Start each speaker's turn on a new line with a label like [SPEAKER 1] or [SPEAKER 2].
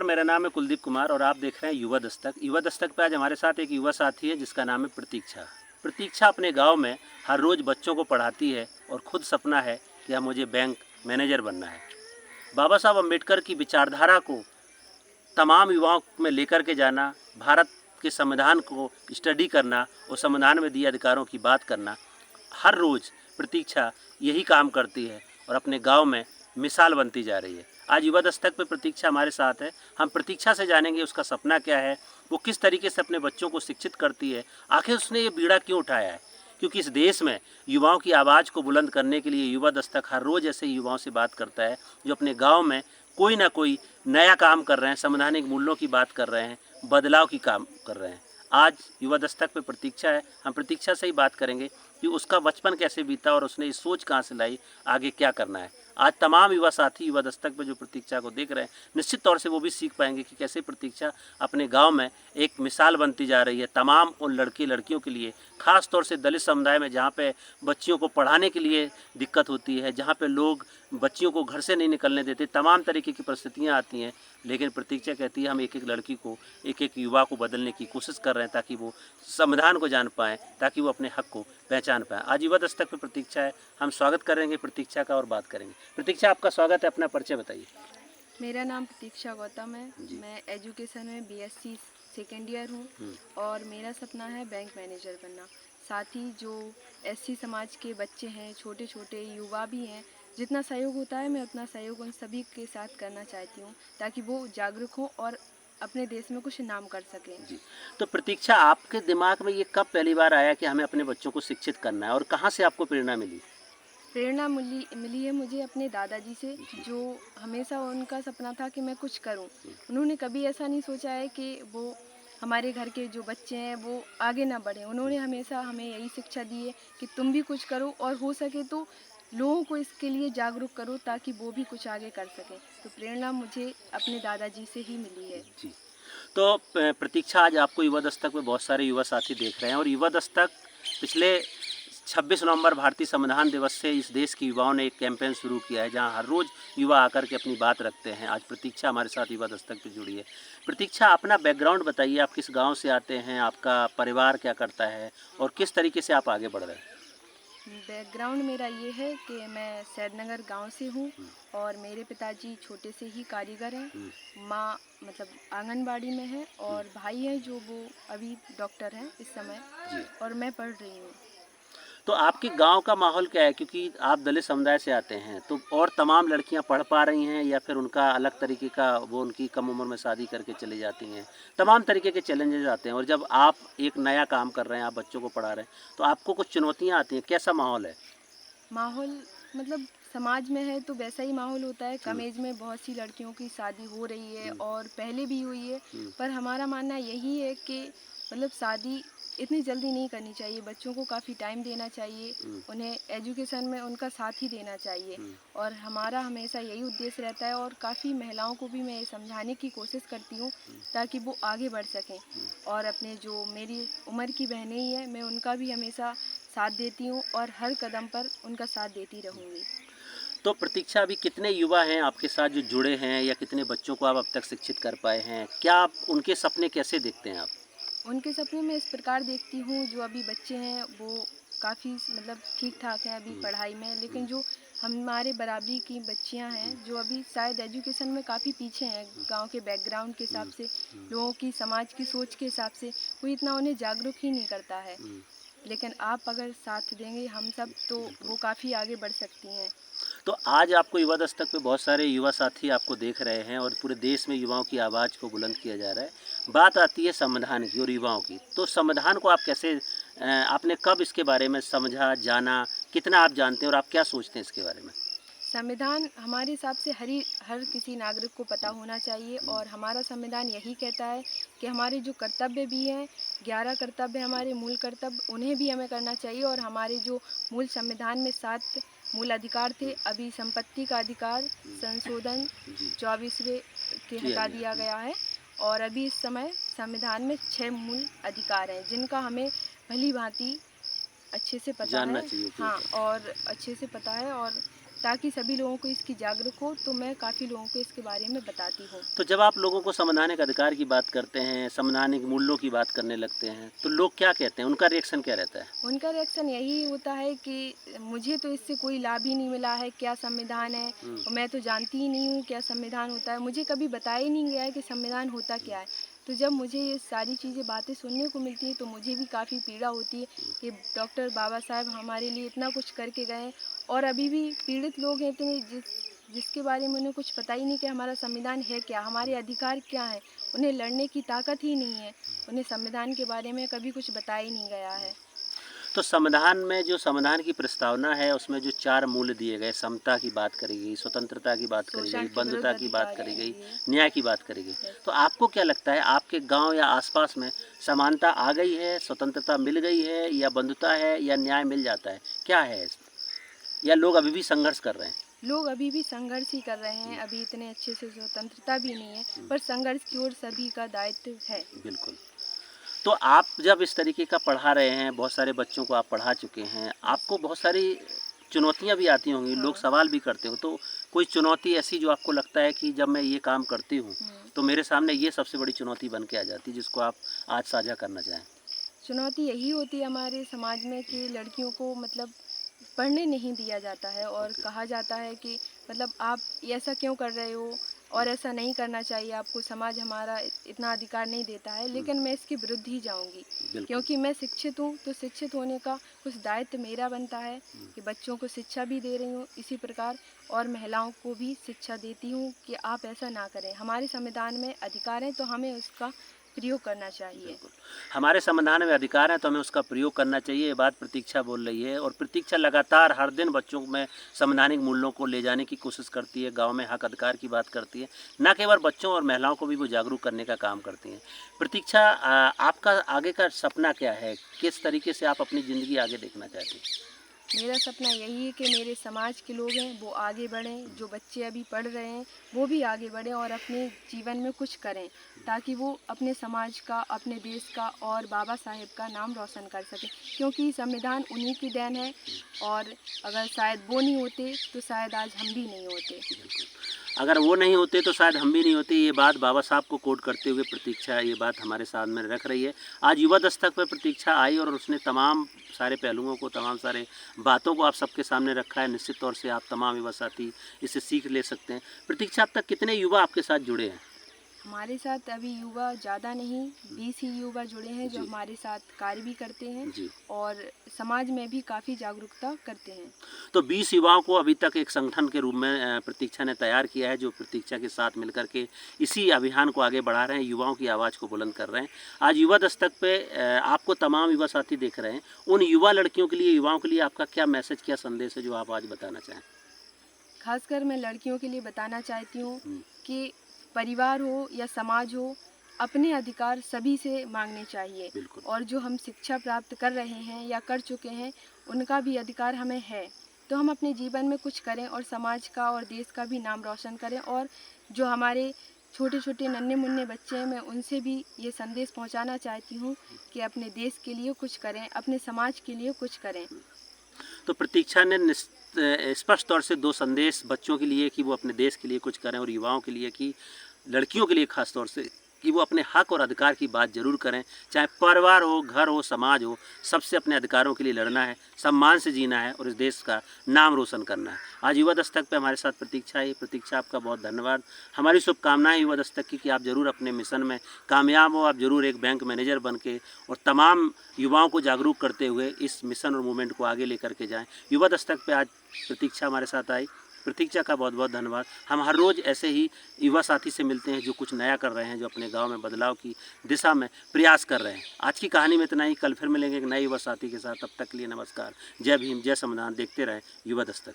[SPEAKER 1] मेरा नाम है कुलदीप कुमार और आप देख रहे हैं युवा दस्तक। युवा दस्तक पे आज हमारे साथ एक युवा साथी है जिसका नाम है प्रतीक्षा। प्रतीक्षा अपने गांव में हर रोज़ बच्चों को पढ़ाती है और खुद सपना है कि अब मुझे बैंक मैनेजर बनना है। बाबा साहब अम्बेडकर की विचारधारा को तमाम युवाओं में लेकर के जाना, भारत के संविधान को स्टडी करना और संविधान में दिए अधिकारों की बात करना, हर रोज़ प्रतीक्षा यही काम करती है और अपने गांव में मिसाल बनती जा रही है। आज युवा दस्तक पे प्रतीक्षा हमारे साथ है। हम प्रतीक्षा से जानेंगे उसका सपना क्या है, वो किस तरीके से अपने बच्चों को शिक्षित करती है, आखिर उसने ये बीड़ा क्यों उठाया है। क्योंकि इस देश में युवाओं की आवाज़ को बुलंद करने के लिए युवा दस्तक हर रोज़ ऐसे युवाओं से बात करता है जो अपने गाँव में कोई ना कोई नया काम कर रहे हैं, संवैधानिक मूल्यों की बात कर रहे हैं, बदलाव की काम कर रहे हैं। आज युवा दस्तक पे प्रतीक्षा है। हम प्रतीक्षा से ही बात करेंगे कि उसका बचपन कैसे बीता और उसने ये सोच कहाँ से लाई, आगे क्या करना है। आज तमाम युवा साथी युवा दस्तक पे जो प्रतीक्षा को देख रहे हैं, निश्चित तौर से वो भी सीख पाएंगे कि कैसे प्रतीक्षा अपने गांव में एक मिसाल बनती जा रही है तमाम उन लड़के लड़कियों के लिए, ख़ास तौर से दलित समुदाय में जहाँ पे बच्चियों को पढ़ाने के लिए दिक्कत होती है, जहाँ पे लोग बच्चियों को घर से नहीं निकलने देते, तमाम तरीके की परिस्थितियाँ आती हैं। लेकिन प्रतीक्षा कहती है हम एक एक लड़की को, एक एक युवा को बदलने की कोशिश कर रहे हैं ताकि वो संविधान को जान पाएँ, ताकि वो अपने हक को पहचान पाएँ। आज युवा दस्तक पे प्रतीक्षा है, हम स्वागत करेंगे प्रतीक्षा का और बात करेंगे। प्रतीक्षा, आपका स्वागत है, अपना परिचय बताइए।
[SPEAKER 2] मेरा नाम प्रतीक्षा गौतम है। मैं एजुकेशन में बीएससी सेकेंड ईयर हूँ और मेरा सपना है बैंक मैनेजर बनना। साथ ही जो एससी समाज के बच्चे हैं, छोटे छोटे युवा भी हैं, जितना सहयोग होता है मैं उतना सहयोग उन सभी के साथ करना चाहती हूँ ताकि वो जागरूक हों और अपने देश में कुछ नाम कर सकें।
[SPEAKER 1] जी, तो प्रतीक्षा, आपके दिमाग में ये कब पहली बार आया कि हमें अपने बच्चों को शिक्षित करना है और कहाँ से आपको प्रेरणा मिली?
[SPEAKER 2] प्रेरणा मिली है मुझे अपने दादाजी से, जो हमेशा उनका सपना था कि मैं कुछ करूं। उन्होंने कभी ऐसा नहीं सोचा है कि वो हमारे घर के जो बच्चे हैं वो आगे ना बढ़ें। उन्होंने हमेशा हमें यही शिक्षा दी है कि तुम भी कुछ करो और हो सके तो लोगों को इसके लिए जागरूक करो ताकि वो भी कुछ आगे कर सकें। तो प्रेरणा मुझे अपने दादाजी से ही मिली है।
[SPEAKER 1] जी, तो प्रतीक्षा, आज आपको युवा दस्तक में बहुत सारे युवा साथी देख रहे हैं और युवा दस्तक पिछले 26 नवंबर भारतीय संविधान दिवस से इस देश के युवाओं ने एक कैंपेन शुरू किया है जहां हर रोज़ युवा आकर के अपनी बात रखते हैं। आज प्रतीक्षा हमारे साथ युवा दस्तक पे जुड़ी है। प्रतीक्षा, अपना बैकग्राउंड बताइए, आप किस गांव से आते हैं, आपका परिवार क्या करता है और किस तरीके से आप आगे बढ़ रहे हैं?
[SPEAKER 2] बैकग्राउंड मेरा ये है कि मैं सैदनगर गांव से हूँ और मेरे पिताजी छोटे से ही कारीगर हैं। माँ मतलब आंगनबाड़ी में है और भाई है जो वो अभी डॉक्टर हैं इस समय, और मैं पढ़ रही हूँ।
[SPEAKER 1] तो आपके गांव का माहौल क्या है, क्योंकि आप दलित समुदाय से आते हैं, तो और तमाम लड़कियां पढ़ पा रही हैं या फिर उनका अलग तरीके का वो उनकी कम उम्र में शादी करके चली जाती हैं, तमाम तरीके के चैलेंजेस आते हैं और जब आप एक नया काम कर रहे हैं, आप बच्चों को पढ़ा रहे हैं, तो आपको कुछ चुनौतियां आती हैं, कैसा माहौल है?
[SPEAKER 2] माहौल मतलब समाज में है तो वैसा ही माहौल होता है। कम एज में बहुत सी लड़कियों की शादी हो रही है और पहले भी हुई है, पर हमारा मानना यही है कि मतलब शादी इतनी जल्दी नहीं करनी चाहिए। बच्चों को काफ़ी टाइम देना चाहिए, उन्हें एजुकेशन में उनका साथ ही देना चाहिए और हमारा हमेशा यही उद्देश्य रहता है। और काफ़ी महिलाओं को भी मैं ये समझाने की कोशिश करती हूँ ताकि वो आगे बढ़ सकें। और अपने जो मेरी उम्र की बहनें ही हैं, मैं उनका भी हमेशा साथ देती हूँ और हर कदम पर उनका साथ देती रहूँगी।
[SPEAKER 1] तो प्रतीक्षा, अभी कितने युवा हैं आपके साथ जो जुड़े हैं या कितने बच्चों को आप अब तक शिक्षित कर पाए हैं? क्या आप उनके सपने कैसे देखते हैं आप?
[SPEAKER 2] उनके सपने मैं इस प्रकार देखती हूँ, जो अभी बच्चे हैं वो काफ़ी मतलब ठीक ठाक हैं अभी पढ़ाई में, लेकिन जो हमारे बराबरी की बच्चियाँ हैं जो अभी शायद एजुकेशन में काफ़ी पीछे हैं, गांव के बैकग्राउंड के हिसाब से, लोगों की समाज की सोच के हिसाब से कोई इतना उन्हें जागरूक ही नहीं करता है। लेकिन आप अगर साथ देंगे हम सब तो वो काफ़ी आगे बढ़ सकती हैं।
[SPEAKER 1] तो आज आपको युवा दस्तक पे बहुत सारे युवा साथी आपको देख रहे हैं और पूरे देश में युवाओं की आवाज़ को बुलंद किया जा रहा है। बात आती है संविधान की और युवाओं की, तो संविधान को आप कैसे, आपने कब इसके बारे में समझा, जाना, कितना आप जानते हैं और आप क्या सोचते हैं इसके बारे में?
[SPEAKER 2] संविधान हमारे हिसाब से हर किसी नागरिक को पता होना चाहिए और हमारा संविधान यही कहता है कि हमारे जो कर्तव्य भी हैं, 11 कर्तव्य हमारे मूल कर्तव्य, उन्हें भी हमें करना चाहिए। और हमारे जो मूल संविधान में 7 मूल अधिकार थे, अभी संपत्ति का अधिकार संशोधन 24वें के हटा दिया गया है और अभी इस समय संविधान में 6 मूल अधिकार हैं जिनका हमें भली भांति अच्छे से पता
[SPEAKER 1] जानना
[SPEAKER 2] है।
[SPEAKER 1] चाहिए।
[SPEAKER 2] हाँ, और अच्छे से पता है और ताकि सभी लोगों को इसकी जागरूक हो, तो मैं काफ़ी लोगों को इसके बारे में बताती हूँ।
[SPEAKER 1] तो जब आप लोगों को संवैधानिक अधिकार की बात करते हैं, संवैधानिक मूल्यों की बात करने लगते हैं, तो लोग क्या कहते हैं? उनका रिएक्शन क्या रहता है?
[SPEAKER 2] उनका रिएक्शन यही होता है कि मुझे तो इससे कोई लाभ ही नहीं मिला है, क्या संविधान है, और मैं तो जानती ही नहीं हूँ क्या संविधान होता है, मुझे कभी बताया ही नहीं गया है कि संविधान होता क्या है। तो जब मुझे ये सारी चीज़ें बातें सुनने को मिलती हैं तो मुझे भी काफ़ी पीड़ा होती है कि डॉक्टर बाबा साहब हमारे लिए इतना कुछ करके गए हैं, और अभी भी पीड़ित लोग हैं इतने जिसके बारे में उन्हें कुछ पता ही नहीं कि हमारा संविधान है क्या, हमारे अधिकार क्या हैं, उन्हें लड़ने की ताकत ही नहीं है, उन्हें संविधान के बारे में कभी कुछ बताया ही नहीं गया है।
[SPEAKER 1] तो संविधान में जो संविधान की प्रस्तावना है, उसमें जो 4 मूल्य दिए गए, समता की बात करी गई, स्वतंत्रता की बात करी
[SPEAKER 2] शोषण
[SPEAKER 1] गई,
[SPEAKER 2] के
[SPEAKER 1] बंधुता
[SPEAKER 2] विरुद्ध
[SPEAKER 1] की बात
[SPEAKER 2] अधिकार
[SPEAKER 1] करी
[SPEAKER 2] है
[SPEAKER 1] गई,
[SPEAKER 2] ये।
[SPEAKER 1] न्याय की बात करी गई।
[SPEAKER 2] Yes.
[SPEAKER 1] तो आपको क्या लगता है, आपके गांव या आसपास में समानता आ गई है, स्वतंत्रता मिल गई है, या बंधुता है, या न्याय मिल जाता है? क्या है इसमें? या लोग अभी भी संघर्ष कर रहे हैं?
[SPEAKER 2] लोग अभी भी संघर्ष ही कर रहे हैं, अभी इतने अच्छे से स्वतंत्रता भी नहीं है, पर संघर्ष की ओर सभी का दायित्व है।
[SPEAKER 1] बिल्कुल। तो आप जब इस तरीके का पढ़ा रहे हैं, बहुत सारे बच्चों को आप पढ़ा चुके हैं, आपको बहुत सारी चुनौतियाँ भी आती होंगी, लोग
[SPEAKER 2] हाँ।
[SPEAKER 1] सवाल भी करते हो, तो कोई चुनौती ऐसी जो आपको लगता है कि जब मैं ये काम करती हूँ, तो मेरे सामने ये सबसे बड़ी चुनौती बन के आ जाती है, जिसको आप आज साझा करना चाहें?
[SPEAKER 2] चुनौती यही होती है हमारे समाज में कि लड़कियों को मतलब पढ़ने नहीं दिया जाता है, और कहा जाता है कि मतलब आप ऐसा क्यों कर रहे हो, और ऐसा नहीं करना चाहिए आपको, समाज हमारा इतना अधिकार नहीं देता है। लेकिन मैं इसके विरुद्ध ही जाऊंगी,
[SPEAKER 1] बिल्कुल।
[SPEAKER 2] क्योंकि मैं शिक्षित हूँ, तो शिक्षित होने का कुछ दायित्व मेरा बनता है कि बच्चों को शिक्षा भी दे रही हूँ इसी प्रकार, और महिलाओं को भी शिक्षा देती हूँ कि आप ऐसा ना करें। हमारे संविधान में अधिकार है तो हमें उसका प्रयोग करना चाहिए।
[SPEAKER 1] बिल्कुल। हमारे संविधान में अधिकार है तो हमें उसका प्रयोग करना चाहिए, ये बात प्रतीक्षा बोल रही है, और प्रतीक्षा लगातार हर दिन बच्चों में संवैधानिक मूल्यों को ले जाने की कोशिश करती है, गांव में हक अधिकार की बात करती है, न केवल बच्चों और महिलाओं को भी वो जागरूक करने का काम करती हैं। प्रतीक्षा, आपका आगे का सपना क्या है? किस तरीके से आप अपनी ज़िंदगी आगे देखना चाहती हैं?
[SPEAKER 2] मेरा सपना यही है कि मेरे समाज के लोग हैं वो आगे बढ़ें, जो बच्चे अभी पढ़ रहे हैं वो भी आगे बढ़ें और अपने जीवन में कुछ करें, ताकि वो अपने समाज का, अपने देश का और बाबा साहेब का नाम रोशन कर सकें, क्योंकि संविधान उन्हीं की देन है, और अगर शायद वो नहीं होते तो शायद आज हम भी नहीं होते।
[SPEAKER 1] अगर वो नहीं होते तो शायद हम भी नहीं होते। ये बात बाबा साहब को कोट करते हुए प्रतीक्षा ये बात हमारे सामने रख रही है। आज युवा दस्तक पर प्रतीक्षा आई और उसने तमाम सारे पहलुओं को, तमाम सारे बातों को आप सबके सामने रखा है। निश्चित तौर से आप तमाम युवा साथी इससे सीख ले सकते हैं। प्रतीक्षा, अब तक कितने युवा आपके साथ जुड़े हैं?
[SPEAKER 2] हमारे साथ अभी युवा ज़्यादा नहीं, 20 ही युवा जुड़े हैं जो
[SPEAKER 1] जी।
[SPEAKER 2] हमारे साथ कार्य भी करते हैं
[SPEAKER 1] जी।
[SPEAKER 2] और समाज में भी काफ़ी जागरूकता करते हैं।
[SPEAKER 1] तो 20 युवाओं को अभी तक एक संगठन के रूप में प्रतीक्षा ने तैयार किया है, जो प्रतीक्षा के साथ मिलकर के इसी अभियान को आगे बढ़ा रहे हैं, युवाओं की आवाज़ को बुलंद कर रहे हैं। आज युवा दस्तक पे आपको तमाम युवा साथी देख रहे हैं। उन युवा लड़कियों के लिए, युवाओं के लिए आपका क्या मैसेज, क्या संदेश है जो आप आज बताना चाहें?
[SPEAKER 2] खासकर मैं लड़कियों के लिए बताना चाहती हूँ कि परिवार हो या समाज हो, अपने अधिकार सभी से मांगने चाहिए,
[SPEAKER 1] बिल्कुल।
[SPEAKER 2] और जो हम शिक्षा प्राप्त कर रहे हैं या कर चुके हैं उनका भी अधिकार हमें है। तो हम अपने जीवन में कुछ करें और समाज का और देश का भी नाम रोशन करें, और जो हमारे छोटे छोटे नन्हे मुन्ने बच्चे हैं, मैं उनसे भी ये संदेश पहुंचाना चाहती हूँ कि अपने देश के लिए कुछ करें, अपने समाज के लिए कुछ करें।
[SPEAKER 1] तो प्रतीक्षा ने स्पष्ट तौर से 2 संदेश बच्चों के लिए कि वो अपने देश के लिए कुछ करें, और युवाओं के लिए कि लड़कियों के लिए खास तौर से कि वो अपने हक और अधिकार की बात जरूर करें। चाहे परिवार हो, घर हो, समाज हो, सबसे अपने अधिकारों के लिए लड़ना है, सम्मान से जीना है और इस देश का नाम रोशन करना है। आज युवा दस्तक पे हमारे साथ प्रतीक्षा है। प्रतीक्षा, आपका बहुत धन्यवाद। हमारी शुभकामनाएं युवा दस्तक की कि आप जरूर अपने मिशन में कामयाब हो, आप जरूर एक बैंक मैनेजर बन के और तमाम युवाओं को जागरूक करते हुए इस मिशन और मूवमेंट को आगे लेकर के जाएँ। युवा दस्तक पे आज प्रतीक्षा हमारे साथ आई। प्रतीक्षा का बहुत बहुत धन्यवाद। हम हर रोज़ ऐसे ही युवा साथी से मिलते हैं जो कुछ नया कर रहे हैं, जो अपने गांव में बदलाव की दिशा में प्रयास कर रहे हैं। आज की कहानी में इतना ही। कल फिर मिलेंगे एक नए युवा साथी के साथ। तब तक के लिए नमस्कार। जय भीम, जय संविधान। देखते रहें युवा दस्तक।